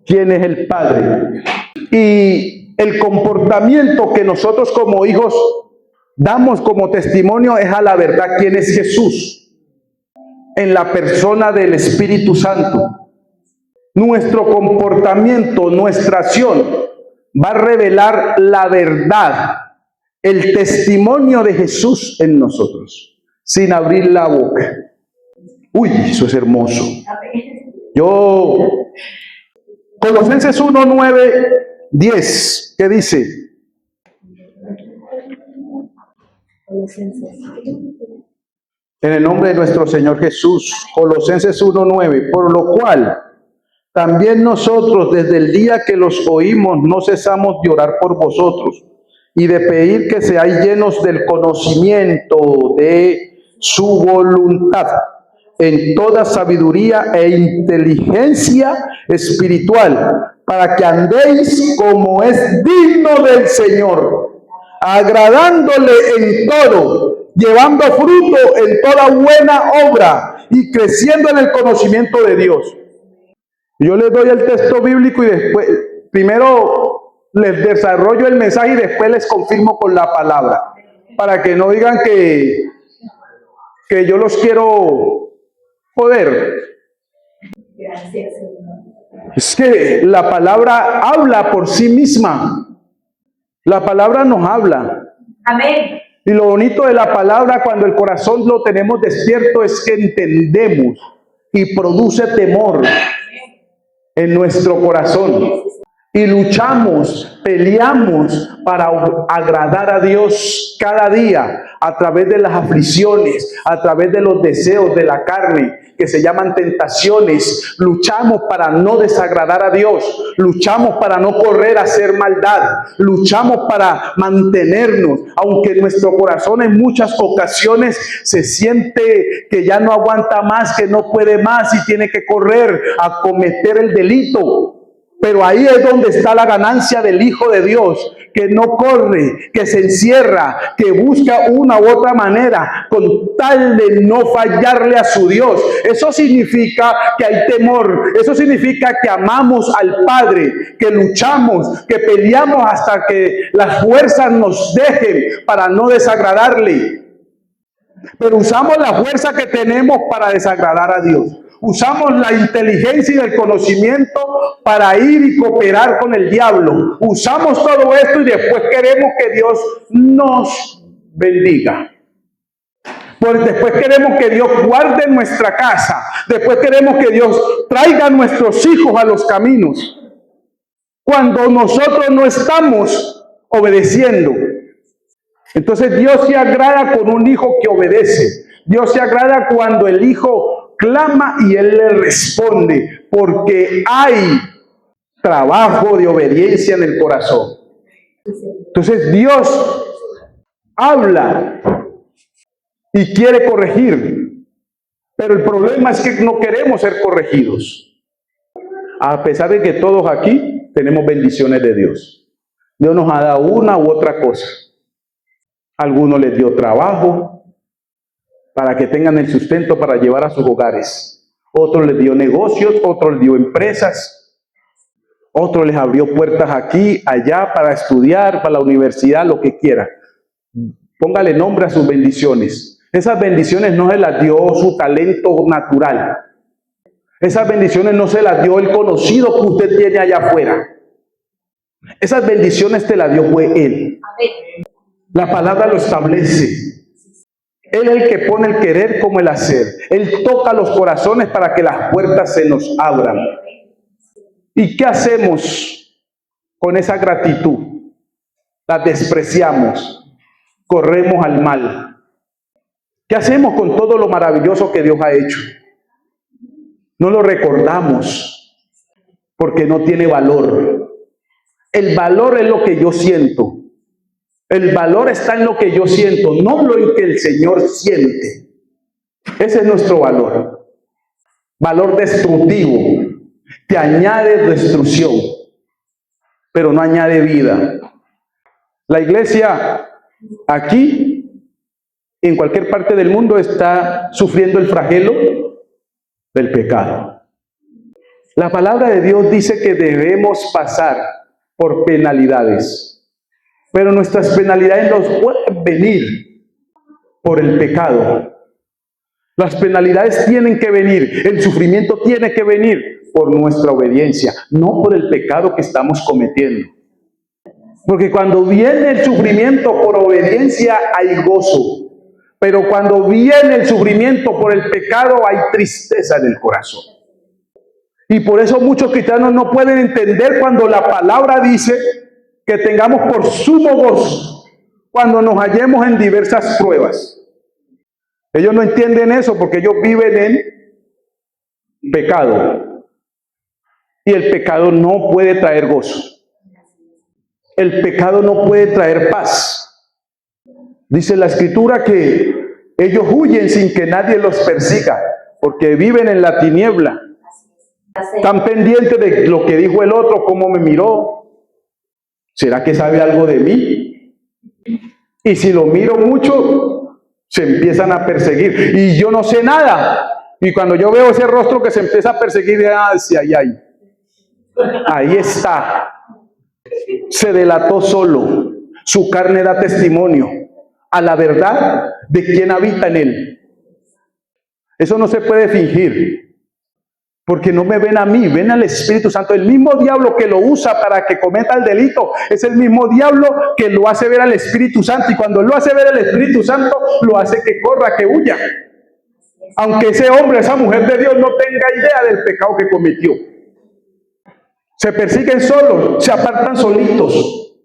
quién es el Padre, y el comportamiento que nosotros como hijos damos como testimonio es a la verdad, quién es Jesús, en la persona del Espíritu Santo. Nuestro comportamiento, nuestra acción va a revelar la verdad, el testimonio de Jesús en nosotros, sin abrir la boca. Uy, eso es hermoso. Colosenses 1, 9, 10, ¿qué dice? En el nombre de nuestro Señor Jesús, Colosenses 1, 9, por lo cual también nosotros desde el día que los oímos no cesamos de orar por vosotros y de pedir que seáis llenos del conocimiento de su voluntad, en toda sabiduría e inteligencia espiritual, para que andéis como es digno del Señor, agradándole en todo, llevando fruto en toda buena obra y creciendo en el conocimiento de Dios. Yo les doy el texto bíblico y después, primero les desarrollo el mensaje y después les confirmo con la palabra, para que no digan que yo los quiero poder. Gracias, Señor. Es que la palabra habla por sí misma. La palabra nos habla. Amén. Y lo bonito de la palabra cuando el corazón lo tenemos despierto es que entendemos y produce temor en nuestro corazón. Y luchamos, peleamos para agradar a Dios cada día a través de las aflicciones, a través de los deseos de la carne que se llaman tentaciones. Luchamos para no desagradar a Dios, luchamos para no correr a hacer maldad, luchamos para mantenernos, aunque nuestro corazón en muchas ocasiones se siente que ya no aguanta más, que no puede más y tiene que correr a cometer el delito. Pero ahí es donde está la ganancia del Hijo de Dios, que no corre, que se encierra, que busca una u otra manera con tal de no fallarle a su Dios. Eso significa que hay temor, eso significa que amamos al Padre, que luchamos, que peleamos hasta que las fuerzas nos dejen para no desagradarle. Pero usamos la fuerza que tenemos para desagradar a Dios. Usamos la inteligencia y el conocimiento para ir y cooperar con el diablo. Usamos todo esto y después queremos que Dios nos bendiga. Pues después queremos que Dios guarde nuestra casa. Después queremos que Dios traiga a nuestros hijos a los caminos. Cuando nosotros no estamos obedeciendo. Entonces Dios se agrada con un hijo que obedece. Dios se agrada cuando el hijo clama y Él le responde, porque hay trabajo de obediencia en el corazón. Entonces Dios habla y quiere corregir, pero el problema es que no queremos ser corregidos. A pesar de que todos aquí tenemos bendiciones de Dios. Dios nos ha dado una u otra cosa. A algunos les dio trabajo para que tengan el sustento para llevar a sus hogares. Otros les dio negocios, otros les dio empresas. Otros les abrió puertas aquí, allá, para estudiar, para la universidad, lo que quiera. Póngale nombre a sus bendiciones. Esas bendiciones no se las dio su talento natural. Esas bendiciones no se las dio el conocido que usted tiene allá afuera. Esas bendiciones te las dio fue Él. La palabra lo establece. Él es el que pone el querer como el hacer. Él toca los corazones para que las puertas se nos abran. ¿Y qué hacemos con esa gratitud? La despreciamos, corremos al mal. ¿Qué hacemos con todo lo maravilloso que Dios ha hecho? No lo recordamos porque no tiene valor. El valor es lo que yo siento. El valor está en lo que yo siento, no lo que el Señor siente. Ese es nuestro valor. Valor destructivo. Te añade destrucción, pero no añade vida. La iglesia aquí, en cualquier parte del mundo, está sufriendo el flagelo del pecado. La palabra de Dios dice que debemos pasar por penalidades, pero nuestras penalidades nos pueden venir por el pecado. Las penalidades tienen que venir, el sufrimiento tiene que venir por nuestra obediencia, no por el pecado que estamos cometiendo. Porque cuando viene el sufrimiento por obediencia hay gozo, pero cuando viene el sufrimiento por el pecado hay tristeza en el corazón. Y por eso muchos cristianos no pueden entender cuando la palabra dice que tengamos por sumo gozo cuando nos hallemos en diversas pruebas. Ellos no entienden eso porque ellos viven en pecado. Y el pecado no puede traer gozo. El pecado no puede traer paz. Dice la Escritura que ellos huyen sin que nadie los persiga, porque viven en la tiniebla. Están pendientes de lo que dijo el otro, cómo me miró. ¿Será que sabe algo de mí? Y si lo miro mucho, se empiezan a perseguir. Y yo no sé nada. Y cuando yo veo ese rostro que se empieza a perseguir, hacia allá. Ahí está. Se delató solo. Su carne da testimonio a la verdad de quien habita en él. Eso no se puede fingir. Porque no me ven a mí, ven al Espíritu Santo. El mismo diablo que lo usa para que cometa el delito es el mismo diablo que lo hace ver al Espíritu Santo. Y cuando lo hace ver al Espíritu Santo, lo hace que corra, que huya. Aunque ese hombre, esa mujer de Dios no tenga idea del pecado que cometió. Se persiguen solos, se apartan solitos.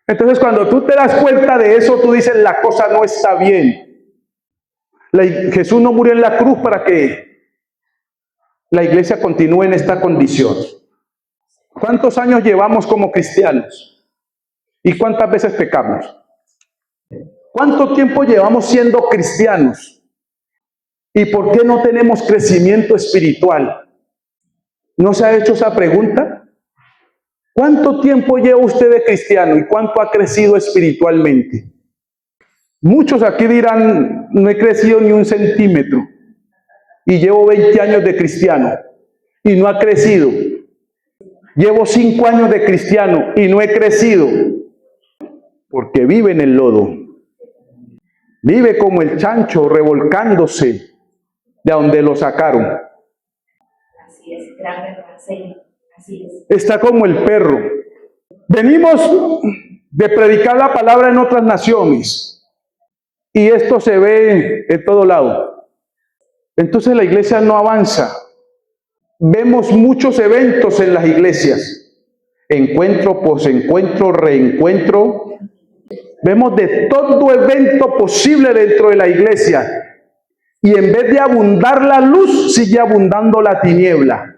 Entonces cuando tú te das cuenta de eso, tú dices, la cosa no está bien. Jesús no murió en la cruz para que la iglesia continúe en esta condición. ¿Cuántos años llevamos como cristianos? ¿Y cuántas veces pecamos? ¿Cuánto tiempo llevamos siendo cristianos? ¿Y por qué no tenemos crecimiento espiritual? ¿No se ha hecho esa pregunta? ¿Cuánto tiempo lleva usted de cristiano y cuánto ha crecido espiritualmente? Muchos aquí dirán, no he crecido ni un centímetro y llevo 20 años de cristiano y no ha crecido. Llevo 5 años de cristiano y no he crecido porque vive en el lodo. Vive como el chancho revolcándose de donde lo sacaron. Así es, gran verdad, Señor. Así es. Está como el perro. Venimos de predicar la palabra en otras naciones y esto se ve en todo lado. Entonces la iglesia no avanza. Vemos muchos eventos en las iglesias. Encuentro, posencuentro, reencuentro. Vemos de todo evento posible dentro de la iglesia. Y en vez de abundar la luz, sigue abundando la tiniebla.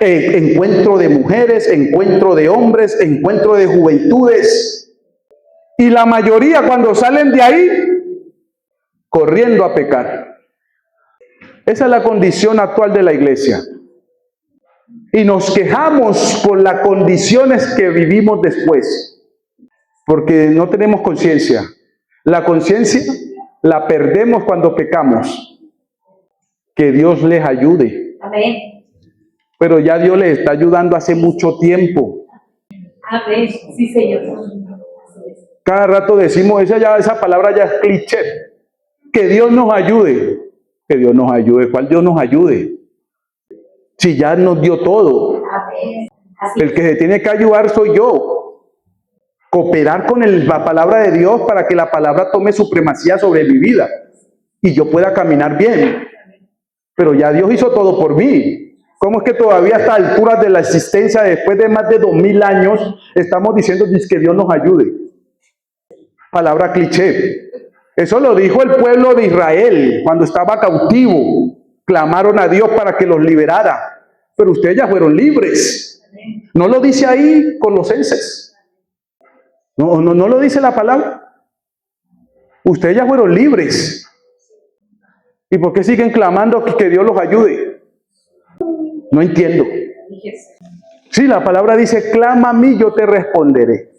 Encuentro de mujeres, encuentro de hombres, encuentro de juventudes. Y la mayoría cuando salen de ahí, corriendo a pecar. Esa es la condición actual de la iglesia. Y nos quejamos por las condiciones que vivimos después, porque no tenemos conciencia. La conciencia la perdemos cuando pecamos. Que Dios les ayude. Amén. Pero ya Dios les está ayudando hace mucho tiempo. Amén. Sí, Señor. Así es. Cada rato decimos, esa palabra ya es cliché. Que Dios nos ayude. Que Dios nos ayude. ¿Cuál Dios nos ayude? Si ya nos dio todo. Amén. Así El que se tiene que ayudar soy yo. Cooperar con la palabra de Dios para que la palabra tome supremacía sobre mi vida y yo pueda caminar bien. Pero ya Dios hizo todo por mí. ¿Cómo es que todavía a estas alturas de la existencia, después de más de 2000 años, estamos diciendo que Dios nos ayude? Palabra cliché. Eso lo dijo el pueblo de Israel cuando estaba cautivo. Clamaron a Dios para que los liberara. Pero ustedes ya fueron libres. ¿No lo dice ahí Colosenses? No lo dice la palabra. Ustedes ya fueron libres. ¿Y por qué siguen clamando que Dios los ayude? No entiendo. Sí, la palabra dice, clama a mí, yo te responderé.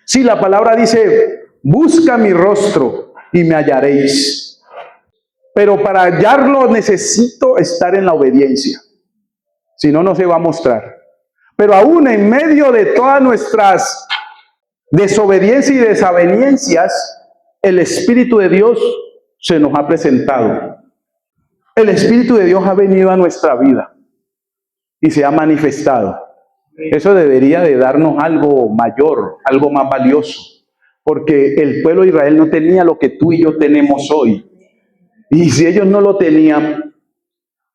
Sí, la palabra dice, busca mi rostro y me hallaréis. Pero para hallarlo necesito estar en la obediencia. Si no, no se va a mostrar. Pero aún en medio de todas nuestras desobediencias y desavenencias, el Espíritu de Dios se nos ha presentado. El Espíritu de Dios ha venido a nuestra vida y se ha manifestado. Eso debería de darnos algo mayor, algo más valioso, porque el pueblo de Israel no tenía lo que tú y yo tenemos hoy. Y si ellos no lo tenían,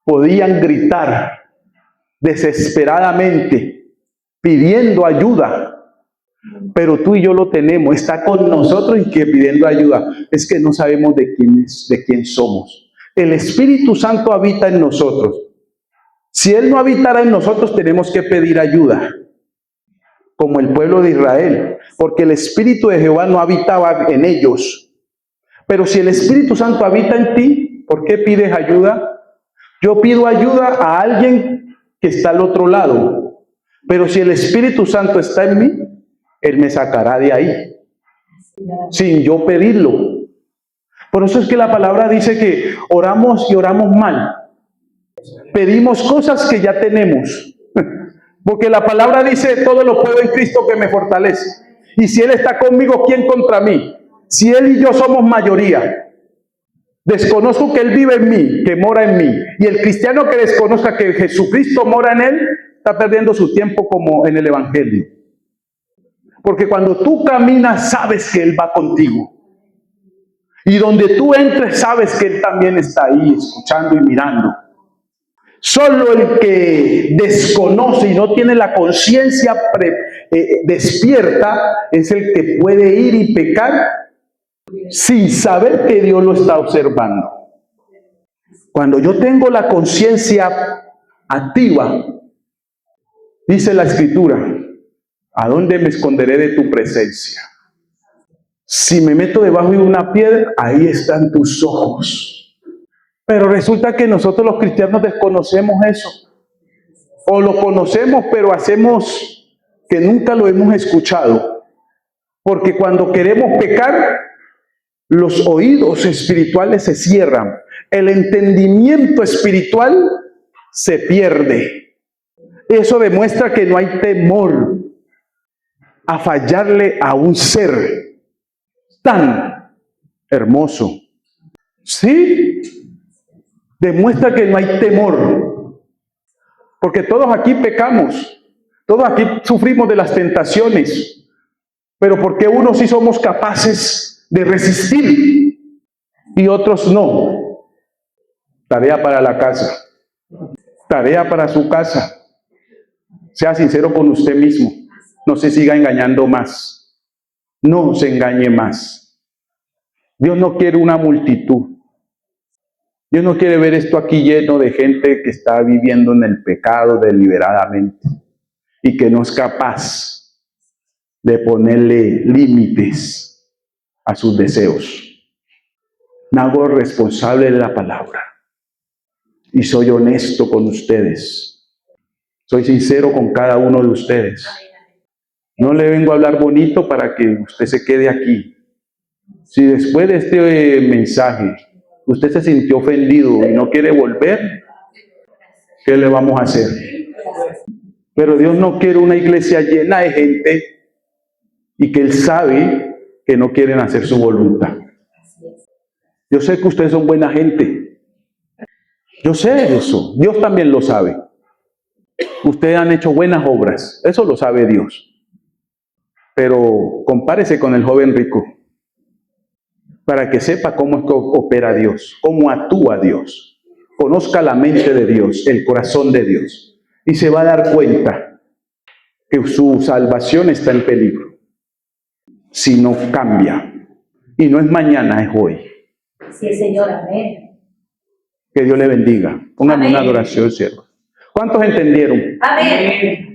podían gritar desesperadamente, pidiendo ayuda. Pero tú y yo lo tenemos, está con nosotros y que pidiendo ayuda. Es que no sabemos de quién somos. El Espíritu Santo habita en nosotros. Si Él no habitara en nosotros, tenemos que pedir ayuda, como el pueblo de Israel, porque el Espíritu de Jehová no habitaba en ellos. Pero si el Espíritu Santo habita en ti, ¿por qué pides ayuda? Yo pido ayuda a alguien que está al otro lado. Pero si el Espíritu Santo está en mí, Él me sacará de ahí, sin yo pedirlo. Por eso es que la palabra dice que oramos y oramos mal. Pedimos cosas que ya tenemos. Porque la palabra dice, todo lo puedo en Cristo que me fortalece. Y si Él está conmigo, ¿quién contra mí? Si Él y yo somos mayoría. Desconozco que Él vive en mí, que mora en mí. Y el cristiano que desconozca que Jesucristo mora en él, está perdiendo su tiempo como en el Evangelio. Porque cuando tú caminas, sabes que Él va contigo. Y donde tú entres, sabes que Él también está ahí, escuchando y mirando. Solo el que desconoce y no tiene la conciencia despierta es el que puede ir y pecar sin saber que Dios lo está observando. Cuando yo tengo la conciencia activa, dice la Escritura, ¿a dónde me esconderé de tu presencia? Si me meto debajo de una piedra, ahí están tus ojos. Pero resulta que nosotros los cristianos desconocemos eso. O lo conocemos, pero hacemos que nunca lo hemos escuchado. Porque cuando queremos pecar, los oídos espirituales se cierran. El entendimiento espiritual se pierde. Eso demuestra que no hay temor a fallarle a un ser tan hermoso. ¿Sí? Demuestra que no hay temor. Porque todos aquí pecamos. Todos aquí sufrimos de las tentaciones. Pero ¿por qué unos sí somos capaces de resistir y otros no? Tarea para la casa. Tarea para su casa. Sea sincero con usted mismo. No se siga engañando más. No se engañe más. Dios no quiere una multitud. Dios no quiere ver esto aquí lleno de gente que está viviendo en el pecado deliberadamente y que no es capaz de ponerle límites a sus deseos. Me hago responsable de la palabra. Y soy honesto con ustedes. Soy sincero con cada uno de ustedes. No le vengo a hablar bonito para que usted se quede aquí. Si después de este mensaje usted se sintió ofendido y no quiere volver, ¿qué le vamos a hacer? Pero Dios no quiere una iglesia llena de gente y que Él sabe que no quieren hacer su voluntad. Yo sé que ustedes son buena gente. Yo sé eso. Dios también lo sabe. Ustedes han hecho buenas obras. Eso lo sabe Dios. Pero compárese con el joven rico para que sepa cómo es que opera Dios, cómo actúa Dios. Conozca la mente de Dios, el corazón de Dios. Y se va a dar cuenta que su salvación está en peligro si no cambia. Y no es mañana, es hoy. Sí, Señor, amén. Que Dios le bendiga. Pónganme una adoración, siervo. ¿Cuántos entendieron? Amén.